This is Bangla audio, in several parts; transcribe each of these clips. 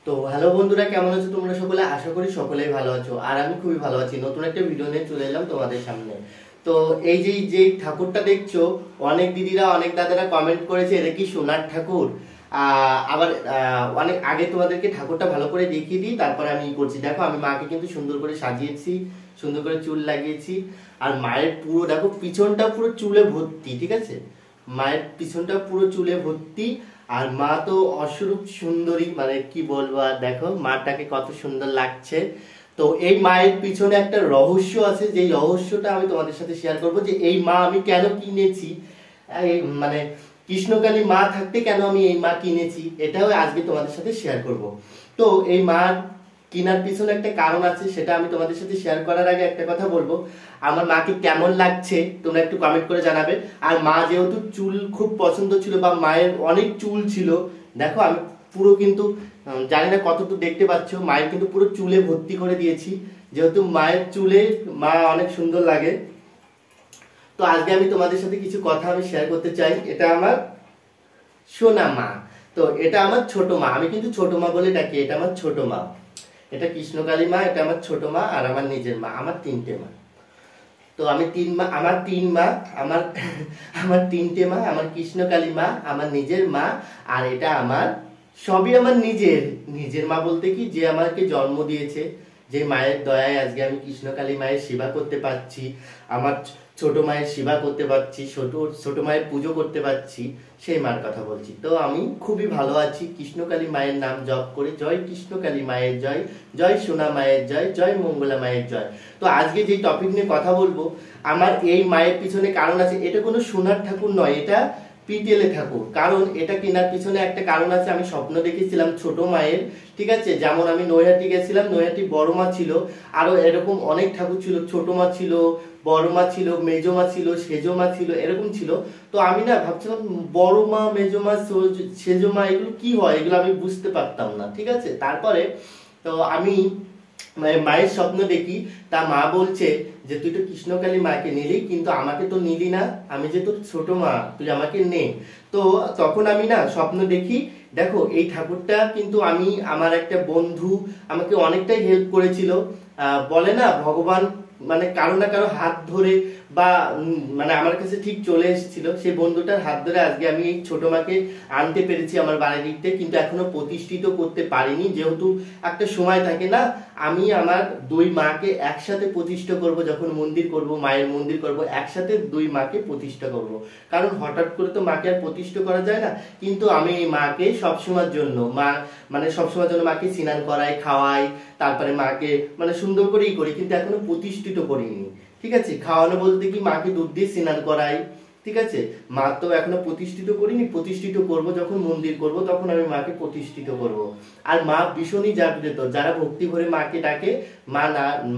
তো হ্যালো বন্ধুরা, কেমন আছো তোমরা সকলে? আশা করি সকলেই ভালো আছো। আর আমি খুবই ভালো আছি। নতুন একটা ভিডিও নিয়ে চলে এলাম তোমাদের সামনে। তো এই যে ঠাকুরটা দেখছো, অনেক দিদিরা অনেক দাদারা কমেন্ট করেছে এটা কি সোনার ঠাকুর। আবার অনেক আগে তোমাদেরকে ঠাকুরটা ভালো করে দেখিয়ে দিই, তারপরে আমি করছি। দেখো, আমি মাকে কিন্তু সুন্দর করে সাজিয়েছি, সুন্দর করে চুল লাগিয়েছি। আর মায়ের পুরো দেখো পিছনটা পুরো চুলে ভর্তি, ঠিক আছে? মায়ের পিছনটা পুরো চুলে ভর্তি। আর মা তো অসরূপ সুন্দরী, মানে কি বলবো। আর দেখো মাটাকে কত সুন্দর লাগছে। তো এই মায়ের পিছনে একটা রহস্য আছে, যে রহস্যটা আমি তোমাদের সাথে শেয়ার করব, যে এই মা আমি কেন কিনেছি, মানে কৃষ্ণকালী মা থাকতে কেন আমি এই মা কিনেছি, এটাও আজকে তোমাদের সাথে শেয়ার করব। তো এই মার কেনার পিছনে একটা কারণ আছে, সেটা আমি তোমাদের সাথে শেয়ার করার আগে একটা কথা বলবো, আমার মাকে কেমন লাগছে তোমরা একটু কমেন্ট করে জানাবে। আর মা যেহেতু চুল খুব পছন্দ ছিল, বা মায়ের অনেক চুল ছিল, দেখো আমি পুরো কিন্তু জানি না কতটুকু দেখতে পাচ্ছ, মায়ের কিন্তু পুরো চুলে ভর্তি করে দিয়েছি, যেহেতু মায়ের চুলে মা অনেক সুন্দর লাগে। তো আজকে আমি তোমাদের সাথে কিছু কথা আমি শেয়ার করতে চাই। এটা আমার সোনা মা। তো এটা আমার ছোট মা, আমি কিন্তু ছোট মা বলে ডাকি, এটা আমার ছোট মা। এটা কৃষ্ণকালী মা, এটা আমার ছোট মা, আর আমার নিজের মা। আমার তিনটে মা। তো আমি তিন মা, আমার তিন মা, আমার আমার তিনটে মা, আমার কৃষ্ণকালী মা, আমার নিজের মা। আর এটা আমার সবই আমার নিজের নিজের মা বলতে কি, যে আমাকে জন্ম দিয়েছে, যে মায়ের দয়ায় আজকে আমি কৃষ্ণকালী মায়ের সেবা করতে পারছি, আমার ছোট মায়ের সেবা করতে পারছি, ছোট ছোট মায়ের পুজো করতে পারছি, সেই মার কথা বলছি। তো আমি খুবই ভালো আছি। কৃষ্ণকালী মায়ের নাম জপ করে, জয় কৃষ্ণকালী মায়ের জয়, জয় সোনা মায়ের জয়, জয় মঙ্গলা মায়ের জয়। তো আজকে যে টপিক নিয়ে কথা বলবো, আমার এই মায়ের পিছনে কারণ আছে। এটা কোনো সোনার ঠাকুর নয়, এটা পিতলে ঠাকুর। কারণ এটা কেনার পিছনে একটা কারণ আছে। আমি স্বপ্ন দেখেছিলাম ছোট মায়ের, ঠিক আছে? যেমন আমি নৈহাটি গেছিলাম, নৈহাটি বড় মা ছিল, আরো এরকম অনেক ঠাকুর ছিল, ছোট মা ছিল, বড় মা ছিল, মেজো মা ছিল, সেজো মা ছিল, এরকম ছিল। তো আমি না ভাবছিলাম বড় মা, মেজো মা, সেজো মা এগুলো কি হয়, এগুলো আমি বুঝতে পারতাম না, ঠিক আছে? তারপরে তো আমি মায়ের স্বপ্ন দেখি, তা মা বলছে যে তুই তো কৃষ্ণকালী মাকে নিলি, কিন্তু আমাকে তো নিলি না, আমি যে তোর ছোট মা, তুই আমাকে নে। তো তখন আমি না স্বপ্ন দেখি, দেখো এই ঠাকুরটা কিন্তু আমি, আমার একটা বন্ধু আমাকে অনেকটাই হেল্প করেছিল। বলে না ভগবান মানে কারো না কারো হাত ধরে, বা মানে আমার কাছে ঠিক চলে এসেছিল, সেই বন্ধুটার হাত ধরে আজকে আমি এই ছোট মাকে আনতে পেরেছি আমার বাড়িতে। কিন্তু এখনো প্রতিষ্ঠিত করতে পারিনি, যেহেতু একটা সময় থাকে না। আমি আমার দুই মাকে একসাথে প্রতিষ্ঠা করব, যখন মন্দির করব, মায়ের মন্দির করব, একসাথে দুই মাকে প্রতিষ্ঠা করব। কারণ হঠাৎ করে তো মাকে আর প্রতিষ্ঠা করা যায় না। কিন্তু আমি এই মাকে সবসময়ের জন্য, মা মানে সবসময়ের জন্য মাকে স্নান করাই, খাওয়াই, তারপরে মাকে মানে সুন্দর করেই করি, কিন্তু এখনো প্রতিষ্ঠিত করিনি, ঠিক আছে? খাওয়ানো বলতে কি, মাকে দুধ দিয়ে স্নান করাই, ঠিক আছে? মা তো এখনো প্রতিষ্ঠিত করিনি, প্রতিষ্ঠিত করব, যখন মন্দির করব তখন আমি মাকে প্রতিষ্ঠিত করব। আর মা ভীষণই জাগ্রত, যারা ভক্তি ভরে মাকে ডাকে,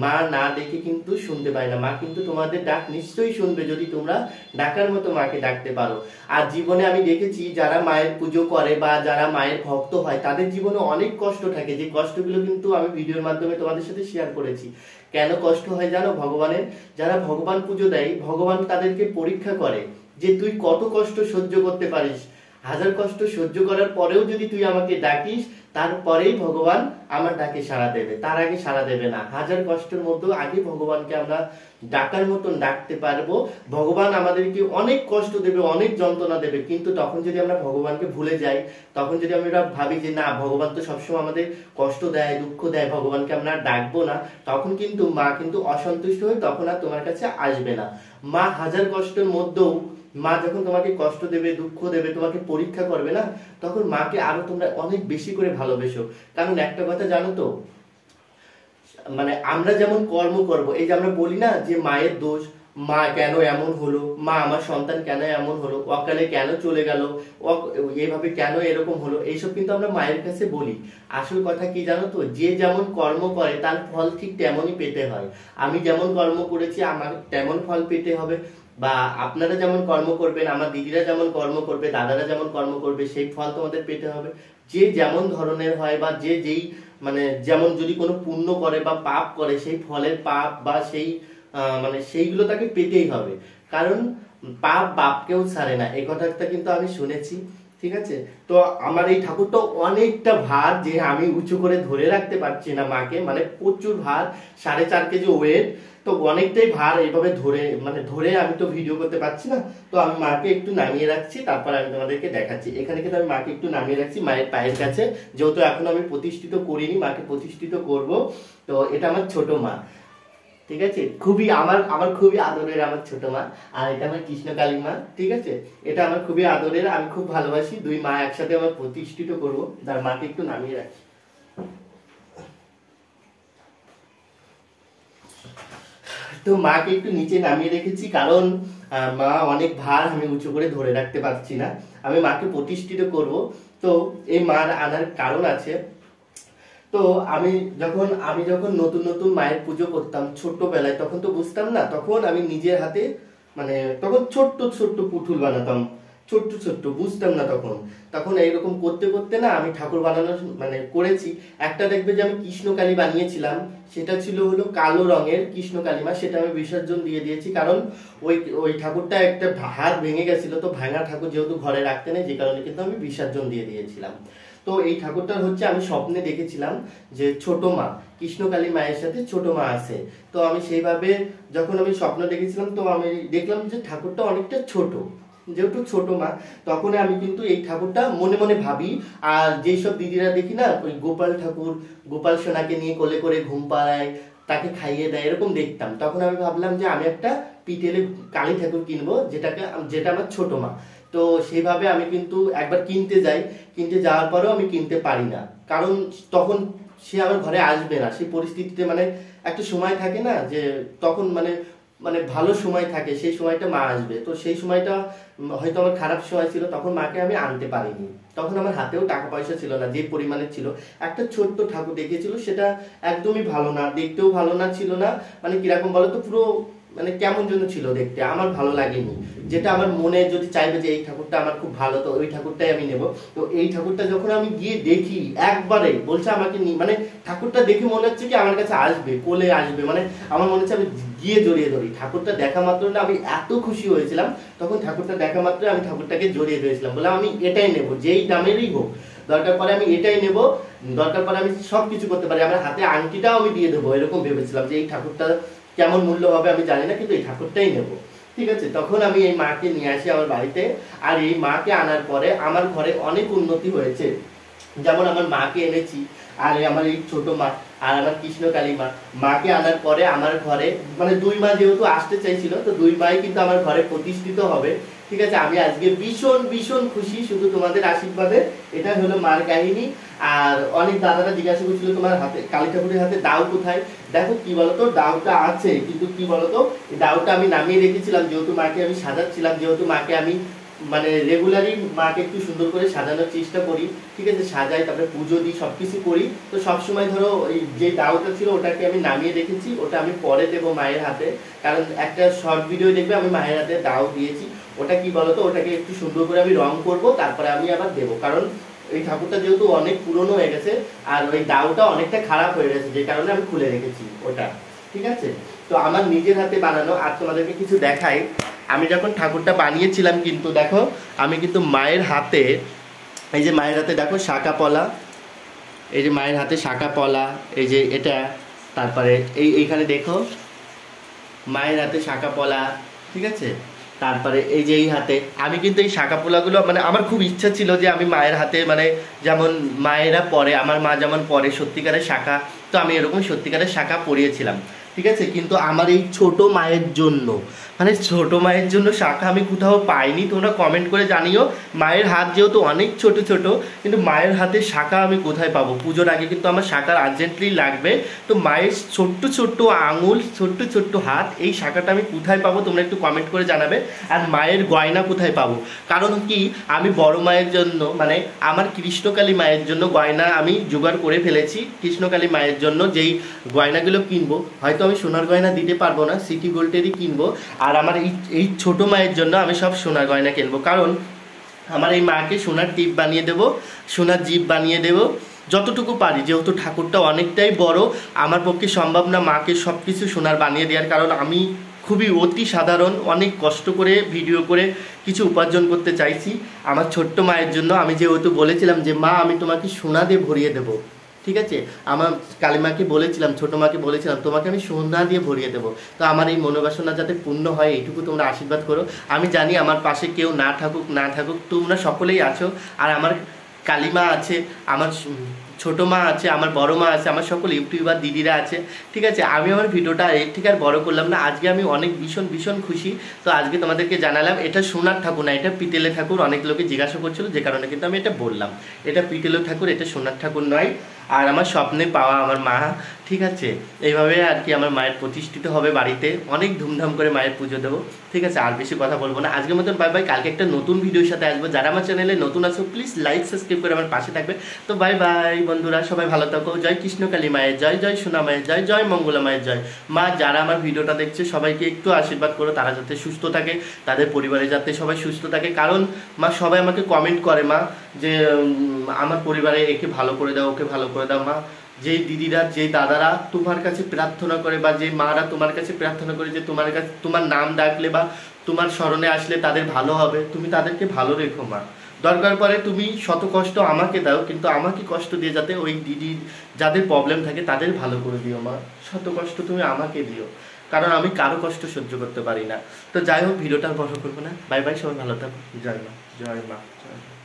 মা না ডেকে কিন্তু শুনতে পায় না। মা কিন্তু তোমাদের ডাক নিশ্চয়ই শুনবে, যদি তোমরা ডাকার মতো মাকে ডাকতে পারো। আর জীবনে আমি দেখেছি, যারা মায়ের পুজো করে বা যারা মায়ের ভক্ত হয়, তাদের জীবনে অনেক কষ্ট থাকে, যে কষ্টগুলো কিন্তু আমি ভিডিওর মাধ্যমে তোমাদের সাথে শেয়ার করেছি। কেন কষ্ট হয় জানো? ভগবানের, যারা ভগবান পুজো দেয়, ভগবান তাদেরকে পরীক্ষা করে, যে তুই কত কষ্ট সহ্য করতে পারিস। হাজার কষ্ট সহ্য করার পরেও যদি তুই আমাকে ডাকিস, তারপরেই ভগবান আমার ডাকে সাড়া দেবে, তার আগে সাড়া দেবে না। হাজার কষ্টের মধ্যেও আগে ভগবানকে আমরা ডাকার মতন ডাকতে পারবো। ভগবান আমাদেরকে অনেক কষ্ট দেবে, অনেক যন্ত্রণা দেবে, কিন্তু তখন যদি আমরা ভগবানকে ভুলে যাই, তখন যদি আমরা ভাবি যে না, ভগবান তো সবসময় আমাদের কষ্ট দেয়, দুঃখ দেয়, ভগবানকে আমরা ডাকবো না, তখন কিন্তু মা কিন্তু অসন্তুষ্ট হয়ে তখন আর তোমার কাছে আসবে না। মা হাজার কষ্টের মধ্যেও, মা যখন তোমাকে কষ্ট দেবে, দুঃখ দেবে, তোমাকে পরীক্ষা করবে না, তখন মাকে আরো তোমরা অনেক বেশি করে ভালোবেসো। কারণ একটা কথা জানো তো, মানে আমরা যেমন কর্ম করব, এই যে আমরা বলি না যে মায়ের দোষ, মা কেন এমন হলো, মা আমার সন্তান কেন এমন হলো, অকালে কেন চলে গেল, এইভাবে কেন এরকম হলো, এইসব কিন্তু আমরা মায়ের কাছে বলি। আসল কথা কি জানো তো, যে যেমন কর্ম করে তার ফল ঠিক তেমনই পেতে হয়। আমি যেমন কর্ম করেছি আমার তেমন ফল পেতে হবে, বা আপনারা যেমন কর্ম করবেন, আমার দিদিরা যেমন কর্ম করবে, দাদারা যেমন কর্ম করবে, সেই ফল তোমাদের পেতে হবে। যে যেমন ধরনের হয়, বা যে যেই মানে যেমন যদি কোনো পুণ্য করে বা পাপ করে, সেই ফলের পাপ বা সেই মানে সেইগুলো তাকে পেতেই হবে। কারণ পাপ বাপকেও ছাড়ে না, এই কথাটা কিন্তু আমি শুনেছি। ঠিক আছে। তো আমার এই ঠাকুরটা অনেকটা ভার, যে আমি উঁচু করে ধরে রাখতে পারছি না মাকে, মানে প্রচুর ভার, 4.5 কেজি ওয়েট। তো অনেকটাই ভার, এইভাবে ধরে মানে ধরে আমি তো ভিডিও করতে পারছি না। তো আমি মাকে একটু নামিয়ে রাখছি, তারপর আমি তোমাদেরকে দেখাচ্ছি। এখানে কিন্তু আমি মাকে একটু নামিয়ে রাখছি মায়ের পায়ের কাছে, যেহেতু এখন আমি প্রতিষ্ঠিত করিনি, মাকে প্রতিষ্ঠিত করব। তো এটা আমার ছোট মা, ঠিক আছে, খুবই আমার আমার খুবই আদরের আমার ছোট মা। আর এটা আমার কৃষ্ণকালী মা, ঠিক আছে, এটা আমার খুবই আদরের, আমি খুব ভালোবাসি। দুই মা একসাথে আমার প্রতিষ্ঠিত করবো। তার মাকে একটু নামিয়ে রাখি। তো মাকে একটু নিচে নামিয়ে রেখেছি, কারণ মা অনেক ভার, আমি উঁচু করে ধরে রাখতে পারছি না। আমি মাকে প্রতিষ্ঠিত করব। তো এই মার আনার কারণ আছে। তো আমি যখন নতুন নতুন মায়ের পুজো করতাম ছোট্টবেলায়, তখন তো বুঝতাম না, তখন আমি নিজের হাতে মানে তখন ছোট্ট ছোট্ট পুতুল বানাতাম, ছোট্ট ছোট্ট, বুঝতাম না তখন। তখন এইরকম করতে করতে না আমি ঠাকুর বানানো মানে করেছি। একটা দেখবে যে আমি কৃষ্ণকালী বানিয়েছিলাম, সেটা ছিল হলো কালো রঙের কৃষ্ণকালী মা, সেটা আমি বিসর্জন দিয়ে দিয়েছি। কারণ ওই ওই ঠাকুরটা একটা হাত ভেঙে গেছিল, তো ভাঙা ঠাকুর যেহেতু ঘরে রাখতে নেই, যে কারণে কিন্তু আমি বিসর্জন দিয়ে দিয়েছিলাম। তো এই ঠাকুরটার হচ্ছে আমি স্বপ্নে দেখেছিলাম যে ছোট মা, কৃষ্ণকালী মায়ের সাথে ছোট মা আছে। তো আমি সেইভাবে যখন আমি স্বপ্ন দেখেছিলাম, তো আমি দেখলাম যে ঠাকুরটা অনেকটা ছোট, যেহেতু ছোট মা, তখন আমি কিন্তু এই ঠাকুরটা মনে মনে ভাবি। আর যেসব দিদিরা দেখি না, ওই গোপাল ঠাকুর, গোপাল সোনাকে নিয়ে কোলে করে ঘুম পাড়ায়, তাকে খাইয়ে দেয়, এরকম দেখতাম। তখন আমি ভাবলাম যে আমি একটা পিতলের কালী ঠাকুর কিনবো, যেটা আমার ছোট মা। তো সেইভাবে আমি কিন্তু একবার কিনতে যাই, কিনতে যাওয়ার পরেও আমি কিনতে পারি না, কারণ তখন সে আমার ঘরে আসবে না। সেই পরিস্থিতিতে মানে একটা সময় থাকে না, যে তখন মানে মানে ভালো সময় থাকে, সেই সময়টা মা আসবে। তো সেই সময়টা হয়তো আমার খারাপ সময় ছিল, তখন মাকে আমি আনতে পারিনি। তখন আমার হাতেও টাকা পয়সা ছিল না, যে পরিমাণে ছিল। একটা ছোট্ট ঠাকুর দেখিয়েছিল, সেটা একদমই ভালো না, দেখতেও ভালো না ছিল না, মানে কিরকম বলো তো, পুরো মানে কেমন যেন ছিল দেখতে, আমার ভালো লাগেনি। যেটা আমার মনে যদি চাইবে যে এই ঠাকুরটা আমার খুব ভালো, তো ওই ঠাকুরটাই আমি নেব। তো এই ঠাকুরটা যখন আমি গিয়ে দেখি, একবারে বলছে আমাকে মানে ঠাকুরটা দেখে মনে হচ্ছে কি আমার কাছে আসবে, কোলে আসবে, মানে আমার মনে হচ্ছে আমি গিয়ে জড়িয়ে ধরি। ঠাকুরটা দেখা মাত্র না আমি এত খুশি হয়েছিলাম, তখন ঠাকুরটা দেখা মাত্র আমি ঠাকুরটাকে জড়িয়ে ধরেছিলাম, বলে আমি এটাই নেব, যেই দামেরই হোক, দরকার পরে আমি এটাই নেব, দরকার পরে আমি সব কিছু করতে পারি, আমার হাতে আংটিটাও আমি দিয়ে দেবো, এরকম ভেবেছিলাম। যে এই ঠাকুরটা কেমন মূল্য হবে আমি জানি না, কিন্তু এই ঠাকুরটাই নেবো, ঠিক আছে। তখন আমি এই মাকে নিয়ে আসি আমার বাড়িতে। আর এই মাকে আনার পরে আমার ঘরে অনেক উন্নতি হয়েছে। যেমন আমার মাকে এনেছি, আর আমার এই ছোট মা, আর আমার কৃষ্ণকালী মা, মাকে আনার পরে আমার ঘরে মানে দুই মা যেহেতু আসতে চাইছিল, তো দুই মাই কিন্তু আমার ঘরে প্রতিষ্ঠিত হবে, ঠিক আছে। আমি আজকে ভীষণ ভীষণ খুশি, শুধু তোমাদের আশীর্বাদে। এটা হলো মার কাহিনী। আর অনেক দাদারা জিজ্ঞাসা করছিল তোমার হাতে কালী ঠাকুরের হাতে দাও কোথায়। দেখো কি বলতো, দাওটা আছে, কিন্তু কি বলতো, দাওটা আমি নামিয়ে রেখেছিলাম, যেহেতু মাকে আমি সাজাচ্ছিলাম, যেহেতু মাকে আমি মানে রেগুলারই মাকে একটু সুন্দর করে সাজানোর চেষ্টা করি, ঠিক আছে, সাজাই, তারপরে পুজো দিই, সবকিছু করি। তো সবসময় ধরো এই যে দাওটা ছিল ওটাকে আমি নামিয়ে রেখেছি, ওটা আমি পরে দেবো মায়ের হাতে। কারণ একটা শর্ট ভিডিও দেখবে আমি মায়ের হাতে দাও দিয়েছি। ওটা কি বলতো, ওটাকে একটু সুন্দর করে আমি রং করব, তারপরে আমি আবার দেবো। কারণ এই ঠাকুরটা যেহেতু অনেক পুরনো হয়ে গেছে, আর ওই দাওটা অনেকটা খারাপ হয়ে গেছে, যে কারণে আমি খুলে রেখেছি ওটা, ঠিক আছে। তো আমার নিজের হাতে বানানো। আর তোমাদেরকে কিছু দেখাই, আমি যখন ঠাকুরটা বানিয়েছিলাম, কিন্তু দেখো আমি কিন্তু মায়ের হাতে, এই যে মায়ের হাতে দেখো শাঁখা পলা, এই যে মায়ের হাতে শাঁখা পলা, এই যে এটা, তারপরে এইখানে দেখো মায়ের হাতে শাঁখা পলা, ঠিক আছে। তারপরে এই যে এই হাতে আমি কিন্তু এই শাঁখা পোলাগুলো মানে আমার খুব ইচ্ছা ছিল যে আমি মায়ের হাতে মানে যেমন মায়েরা পরে, আমার মা যেমন পরে সত্যিকারের শাঁখা, তো আমি এরকম সত্যিকারের শাঁখা পরিয়েছিলাম, ঠিক আছে। কিন্তু আমার এই ছোট মায়ের জন্য মানে ছোট মায়ের জন্য শাঁখা আমি কোথাও পাইনি। তোমরা কমেন্ট করে জানিও। মায়ের হাত যেহেতু অনেক ছোট ছোট, কিন্তু মায়ের হাতে শাঁখা আমি কোথায় পাবো? পুজোর আগে কিন্তু আমার শাঁখার আর্জেন্টলি লাগবে। তো মায়ের ছোট্ট ছোট্ট আঙুল, ছোট্ট ছোট্ট হাত, এই শাঁখাটা আমি কোথায় পাবো তোমরা একটু কমেন্ট করে জানাবে। আর মায়ের গয়না কোথায় পাবো? কারণ কি, আমি বড় মায়ের জন্য মানে আমার কৃষ্ণকালী মায়ের জন্য গয়না আমি জোগাড় করে ফেলেছি। কৃষ্ণকালী মায়ের জন্য যেই গয়নাগুলো কিনবো, হয়তো আমি সোনার গয়না দিতে পারবো না, সিটি গোল্ডেরই কিনবো। আর আমার এই ছোট মায়ের জন্য আমি সব সোনার গয়না কিনবো, কারণ আমার এই মাকে সোনার টিপ বানিয়ে দেবো, সোনার জিভ বানিয়ে দেবো যতটুকু পারি। যেহেতু ঠাকুরটা অনেকটাই বড়, আমার পক্ষে সম্ভব না মাকে সব কিছু সোনার বানিয়ে দেওয়ার, কারণ আমি খুবই অতি সাধারণ, অনেক কষ্ট করে ভিডিও করে কিছু উপার্জন করতে চাইছি আমার ছোট্ট মায়ের জন্য। আমি যেহেতু বলেছিলাম যে মা আমি তোমাকে সোনা দিয়ে ভরিয়ে দেবো, ঠিক আছে, আমার কালিমাকে বলেছিলাম, ছোটো মাকে বলেছিলাম তোমাকে আমি সোনা দিয়ে ভরিয়ে দেবো। তো আমার এই মনোবাসনা যাতে পূর্ণ হয় এইটুকু তোমরা আশীর্বাদ করো। আমি জানি আমার পাশে কেউ না থাকুক তোমরা সকলেই আছো, আর আমার কালিমা আছে, আমার ছোটো মা আছে, আমার বড় মা আছে, আমার সকল ইউটিউবার দিদিরা আছে, ঠিক আছে। আমি আমার ভিডিওটা এর ঠিক আর বড় করলাম না, আজকে আমি অনেক ভীষণ খুশি। তো আজকে তোমাদেরকে জানালাম এটা সোনার ঠাকুর না, এটা পিতলের ঠাকুর। অনেক লোকে জিজ্ঞাসা করছিল, যে কারণে কিন্তু আমি এটা বললাম, এটা পিতলের ঠাকুর, এটা সোনার ঠাকুর নয়। আর আমার স্বপ্নে পাওয়া আমার মা, ঠিক আছে। এইভাবে আর কি আমার মায়ের প্রতিষ্ঠিত হবে বাড়িতে, অনেক ধুমধাম করে মায়ের পুজো দেবো, ঠিক আছে। আর বেশি কথা বলবো না, আজকের মতন বাই বাই। কালকে একটা নতুন ভিডিওর সাথে আসবো। যারা আমার চ্যানেলে নতুন আছো প্লিজ লাইক সাবস্ক্রাইব করে আমার পাশে থাকবে। তো বাই বাই বন্ধুরা, সবাই ভালো থাকো। জয় কৃষ্ণকালী মায়ের জয়, জয় সোনা মায়ের জয়, জয় মঙ্গলা মায়ের জয়। মা যারা আমার ভিডিওটা দেখছে সবাইকে একটু আশীর্বাদ করো, তারা যাতে সুস্থ থাকে, তাদের পরিবারে যাতে সবাই সুস্থ থাকে। কারণ মা সবাই আমাকে কমেন্ট করে মা যে আমার পরিবারে একে ভালো করে দাও, ওকে ভালো করে দাও। মা যেই দিদিরা, যেই দাদারা তোমার কাছে প্রার্থনা করে, বা যে মারা তোমার কাছে প্রার্থনা করে যে তোমার কাছে তোমার নাম ডাকলে বা তোমার স্মরণে আসলে তাদের ভালো হবে, তুমি তাদেরকে ভালো রেখো মা। দরকার পড়ে তুমি শত কষ্ট আমাকে দাও, কিন্তু আমাকে কষ্ট দিয়ে যাতে ওই দিদি যাদের প্রবলেম থাকে তাদের ভালো করে দিও মা। শত কষ্ট তুমি আমাকে দিও, কারণ আমি কারো কষ্ট সহ্য করতে পারি না। তো যাই হোক, ভিডিওটা বড় করবো না। বাই বাই, সবাই ভালো থাকো। জয় মা, জয় মা, জয় মা।